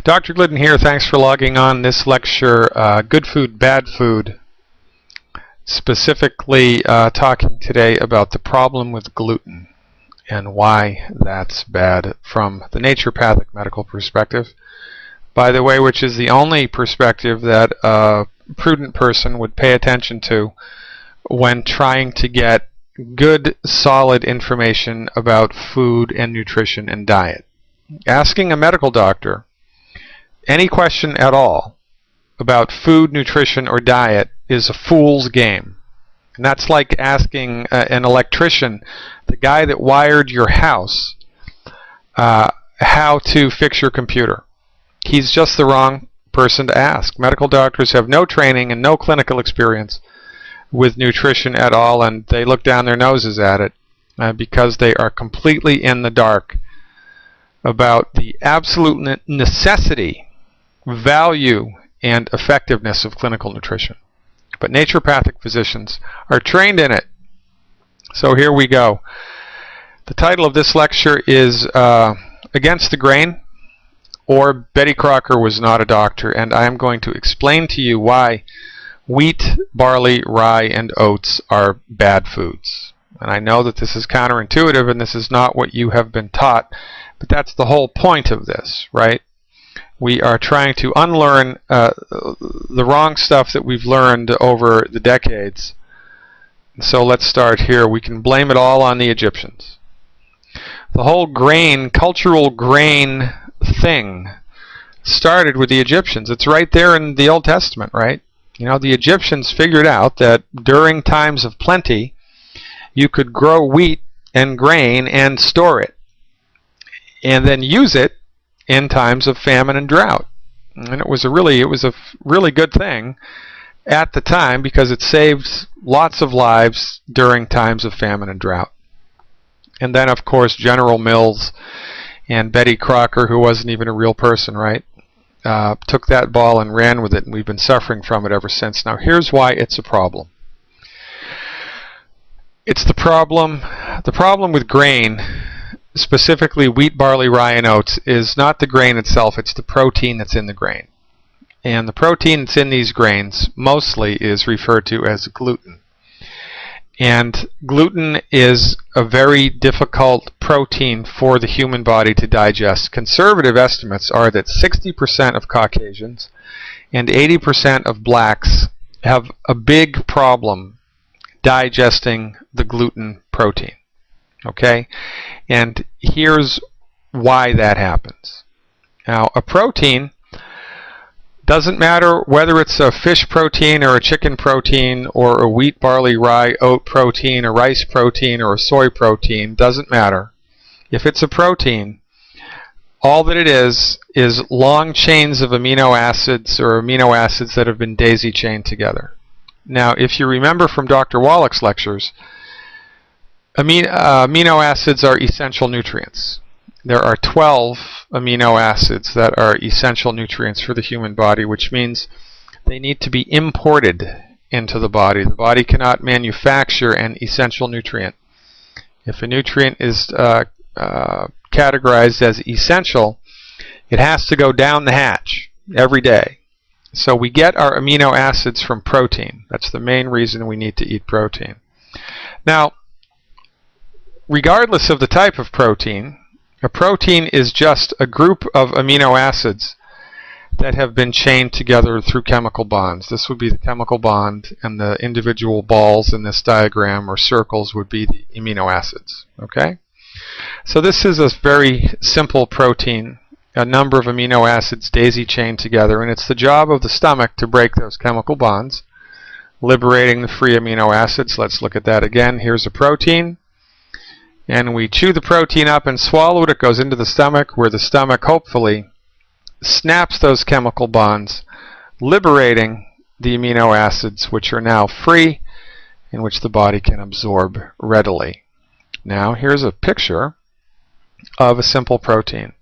Dr. Glidden here. Thanks for logging on this lecture, Good Food, Bad Food. Specifically talking today about the problem with gluten and why that's bad from the naturopathic medical perspective. By the way, which is the only perspective that a prudent person would pay attention to when trying to get good, solid information about food and nutrition and diet. Asking a medical doctor any question at all about food, nutrition, or diet is a fool's game. And that's like asking an electrician, the guy that wired your house, how to fix your computer. He's just the wrong person to ask. Medical doctors have no training and no clinical experience with nutrition at all, and they look down their noses at it because they are completely in the dark about the absolute necessity, value, and effectiveness of clinical nutrition. But naturopathic physicians are trained in it. So here we go. The title of this lecture is Against the Grain, or Betty Crocker Was Not a Doctor, and I am going to explain to you why wheat, barley, rye, and oats are bad foods. And I know that this is counterintuitive and this is not what you have been taught, but that's the whole point of this, right? We are trying to unlearn the wrong stuff that we've learned over the decades. So let's start here. We can blame it all on the Egyptians. The whole grain, cultural grain thing started with the Egyptians. It's right there in the Old Testament, right? You know, the Egyptians figured out that during times of plenty, you could grow wheat and grain and store it, and then use it in times of famine and drought. And it was a really good thing at the time because it saved lots of lives during times of famine and drought. And then, of course, General Mills and Betty Crocker, who wasn't even a real person, right, took that ball and ran with it, and we've been suffering from it ever since. Now, here's why it's a problem. It's the problem with grain, specifically wheat, barley, rye, and oats, is not the grain itself, it's the protein that's in the grain. And the protein that's in these grains mostly is referred to as gluten. And gluten is a very difficult protein for the human body to digest. Conservative estimates are that 60% of Caucasians and 80% of blacks have a big problem digesting the gluten protein. Okay? And here's why that happens. Now, a protein doesn't matter whether it's a fish protein or a chicken protein or a wheat, barley, rye, oat protein, a rice protein, or a soy protein, doesn't matter. If it's a protein, all that it is long chains of amino acids or amino acids that have been daisy-chained together. Now, if you remember from Dr. Wallach's lectures, amino acids are essential nutrients. There are 12 amino acids that are essential nutrients for the human body, which means they need to be imported into the body. The body cannot manufacture an essential nutrient. If a nutrient is categorized as essential, it has to go down the hatch every day. So we get our amino acids from protein. That's the main reason we need to eat protein. Now, regardless of the type of protein, a protein is just a group of amino acids that have been chained together through chemical bonds. This would be the chemical bond, and the individual balls in this diagram or circles would be the amino acids. Okay? So this is a very simple protein, a number of amino acids daisy-chained together, and it's the job of the stomach to break those chemical bonds, liberating the free amino acids. Let's look at that again. Here's a protein. And we chew the protein up and swallow it. It goes into the stomach, where the stomach hopefully snaps those chemical bonds, liberating the amino acids, which are now free and which the body can absorb readily. Now, here's a picture of a simple protein.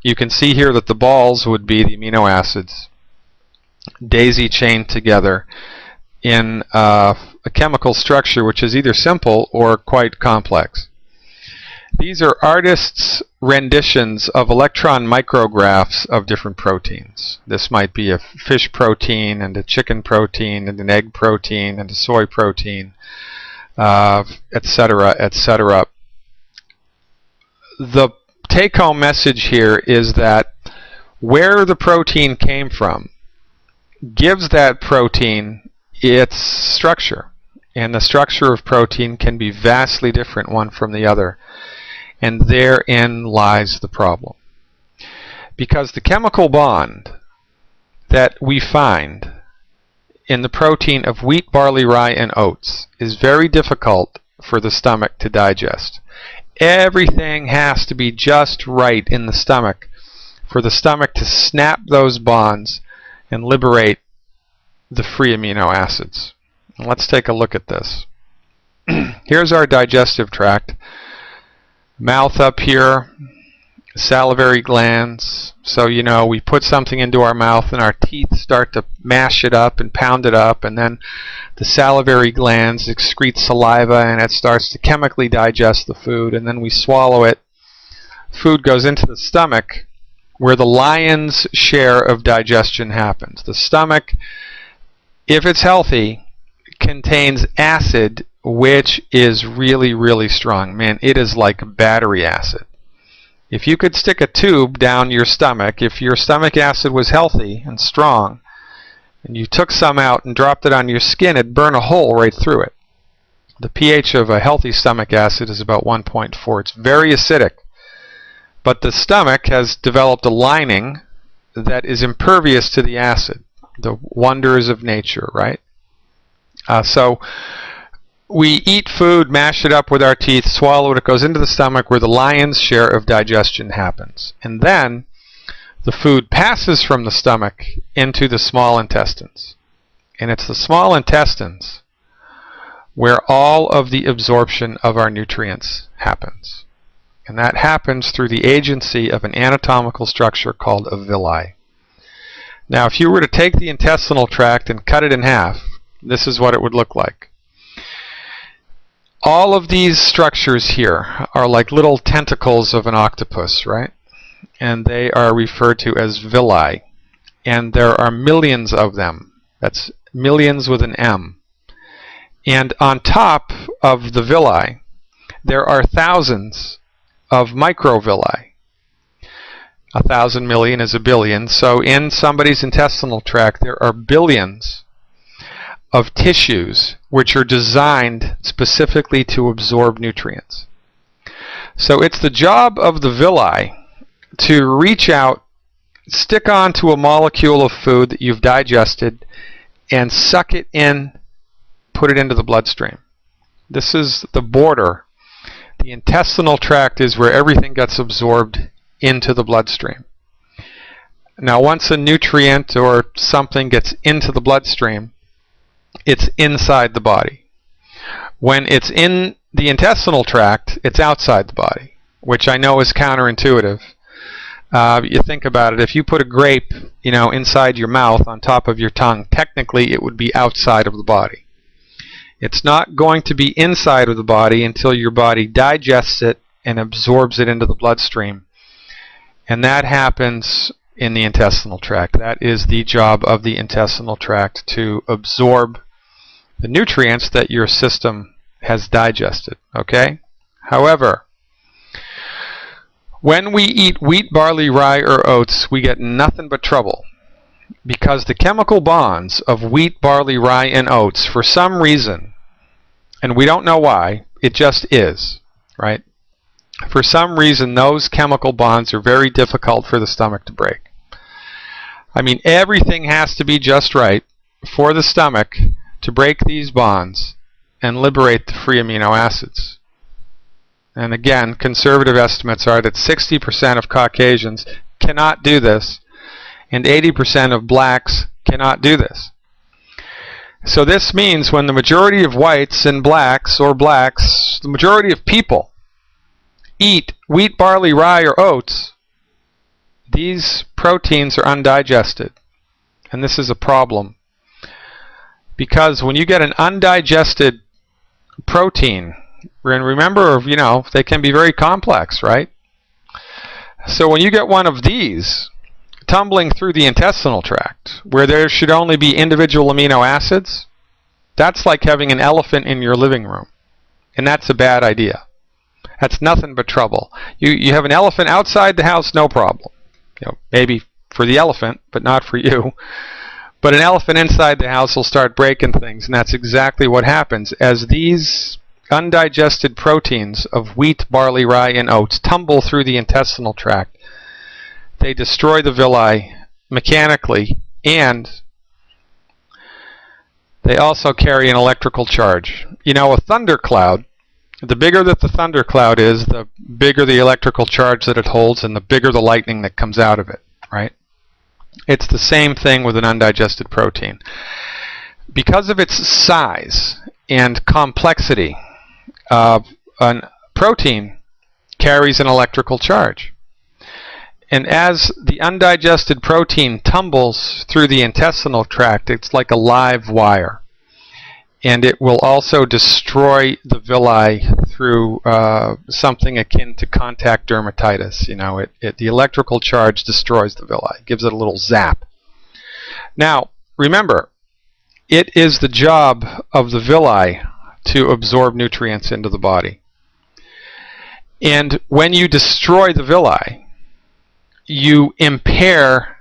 You can see here that the balls would be the amino acids daisy-chained together in a chemical structure which is either simple or quite complex. These are artists' renditions of electron micrographs of different proteins. This might be a fish protein and a chicken protein and an egg protein and a soy protein, etc., etc. The take-home message here is that where the protein came from gives that protein its structure. And the structure of protein can be vastly different one from the other. And therein lies the problem. Because the chemical bond that we find in the protein of wheat, barley, rye, and oats is very difficult for the stomach to digest. Everything has to be just right in the stomach for the stomach to snap those bonds and liberate the free amino acids. And let's take a look at this. Here's our digestive tract. Mouth up here, salivary glands. So, you know, we put something into our mouth and our teeth start to mash it up and pound it up, and then the salivary glands excrete saliva and it starts to chemically digest the food, and then we swallow it. Food goes into the stomach where the lion's share of digestion happens. The stomach, if it's healthy, contains acid which is really, really strong. Man, it is like battery acid. If you could stick a tube down your stomach, if your stomach acid was healthy and strong, and you took some out and dropped it on your skin, it'd burn a hole right through it. The pH of a healthy stomach acid is about 1.4. It's very acidic. But the stomach has developed a lining that is impervious to the acid. The wonders of nature, right? So we eat food, mash it up with our teeth, swallow it, it goes into the stomach where the lion's share of digestion happens. And then the food passes from the stomach into the small intestines. And it's the small intestines where all of the absorption of our nutrients happens. And that happens through the agency of an anatomical structure called a villi. Now, if you were to take the intestinal tract and cut it in half, this is what it would look like. All of these structures here are like little tentacles of an octopus, right? And they are referred to as villi. And there are millions of them. That's millions with an M. And on top of the villi, there are thousands of microvilli. 1,000 million is a billion. So in somebody's intestinal tract, there are billions of tissues which are designed specifically to absorb nutrients. So it's the job of the villi to reach out, stick onto a molecule of food that you've digested, and suck it in, put it into the bloodstream. This is the border. The intestinal tract is where everything gets absorbed into the bloodstream. Now, once a nutrient or something gets into the bloodstream, it's inside the body. When it's in the intestinal tract, it's outside the body, which I know is counterintuitive. You think about it, if you put a grape, inside your mouth on top of your tongue, technically it would be outside of the body. It's not going to be inside of the body until your body digests it and absorbs it into the bloodstream. And that happens in the intestinal tract. That is the job of the intestinal tract, to absorb the nutrients that your system has digested. Okay? However, when we eat wheat, barley, rye, or oats, we get nothing but trouble. Because the chemical bonds of wheat, barley, rye, and oats, for some reason, and we don't know why, it just is, right? For some reason, those chemical bonds are very difficult for the stomach to break. I mean, everything has to be just right for the stomach to break these bonds and liberate the free amino acids. And again, conservative estimates are that 60% of Caucasians cannot do this, and 80% of blacks cannot do this. So this means when the majority of whites and blacks, or blacks, the majority of people eat wheat, barley, rye, or oats, these proteins are undigested. And this is a problem. Because when you get an undigested protein, and remember, they can be very complex, right? So when you get one of these tumbling through the intestinal tract, where there should only be individual amino acids, that's like having an elephant in your living room. And that's a bad idea. That's nothing but trouble. You have an elephant outside the house, no problem. Maybe for the elephant, but not for you. But an elephant inside the house will start breaking things, and that's exactly what happens. As these undigested proteins of wheat, barley, rye, and oats tumble through the intestinal tract, they destroy the villi mechanically, and they also carry an electrical charge. A thundercloud, the bigger that the thundercloud is, the bigger the electrical charge that it holds, and the bigger the lightning that comes out of it, right? It's the same thing with an undigested protein. Because of its size and complexity, a protein carries an electrical charge. And as the undigested protein tumbles through the intestinal tract, it's like a live wire. And it will also destroy the villi through something akin to contact dermatitis. The electrical charge destroys the villi, gives it a little zap. Now, remember, it is the job of the villi to absorb nutrients into the body. And when you destroy the villi, you impair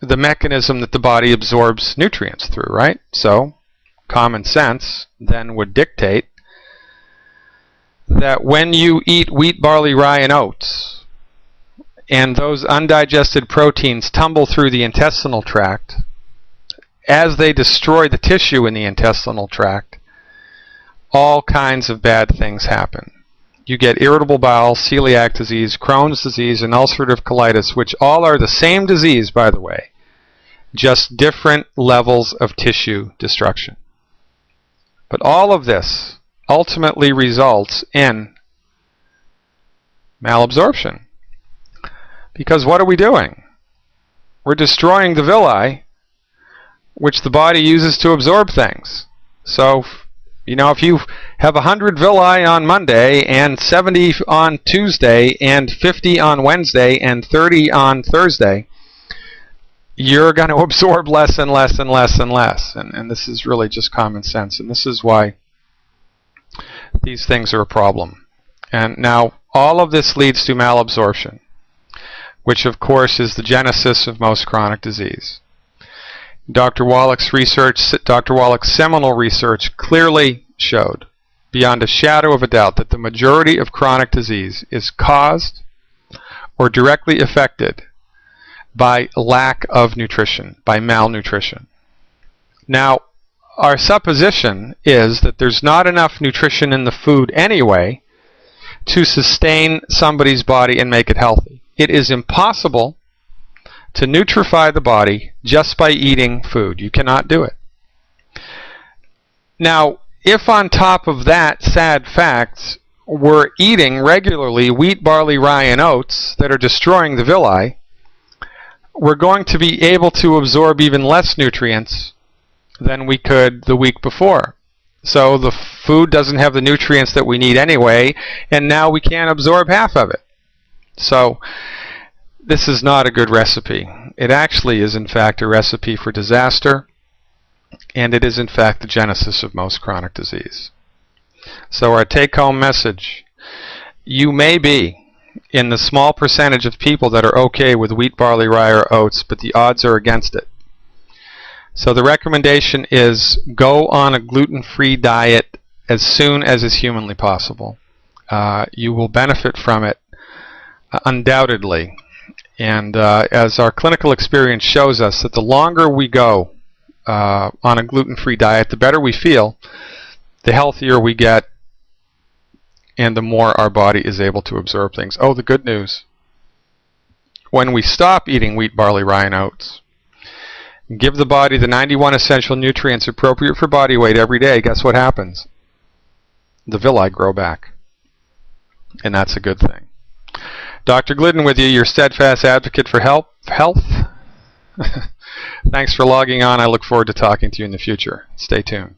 the mechanism that the body absorbs nutrients through, right? So, common sense then would dictate that when you eat wheat, barley, rye, and oats, and those undigested proteins tumble through the intestinal tract, as they destroy the tissue in the intestinal tract, all kinds of bad things happen. You get irritable bowel, celiac disease, Crohn's disease, and ulcerative colitis, which all are the same disease, by the way, just different levels of tissue destruction. But all of this ultimately results in malabsorption. Because what are we doing? We're destroying the villi, which the body uses to absorb things. So, if you have 100 villi on Monday, and 70 on Tuesday, and 50 on Wednesday, and 30 on Thursday, you're going to absorb less and less and less and less. And this is really just common sense. And this is why these things are a problem. And now, all of this leads to malabsorption, which of course is the genesis of most chronic disease. Dr. Wallach's seminal research clearly showed, beyond a shadow of a doubt, that the majority of chronic disease is caused or directly affected by lack of nutrition, by malnutrition. Now, our supposition is that there's not enough nutrition in the food anyway to sustain somebody's body and make it healthy. It is impossible to nutrify the body just by eating food. You cannot do it. Now, if on top of that sad fact, we're eating regularly wheat, barley, rye, and oats that are destroying the villi, we're going to be able to absorb even less nutrients than we could the week before. So the food doesn't have the nutrients that we need anyway, and now we can't absorb half of it. So this is not a good recipe. It actually is, in fact, a recipe for disaster, and it is, in fact, the genesis of most chronic disease. So our take-home message: you may be in the small percentage of people that are okay with wheat, barley, rye, or oats, but the odds are against it. So the recommendation is go on a gluten-free diet as soon as is humanly possible. You will benefit from it undoubtedly. And as our clinical experience shows us, that the longer we go on a gluten-free diet, the better we feel, the healthier we get, and the more our body is able to absorb things. Oh, the good news. When we stop eating wheat, barley, rye, and oats, give the body the 91 essential nutrients appropriate for body weight every day, guess what happens? The villi grow back. And that's a good thing. Dr. Glidden with you, your steadfast advocate for health. Thanks for logging on. I look forward to talking to you in the future. Stay tuned.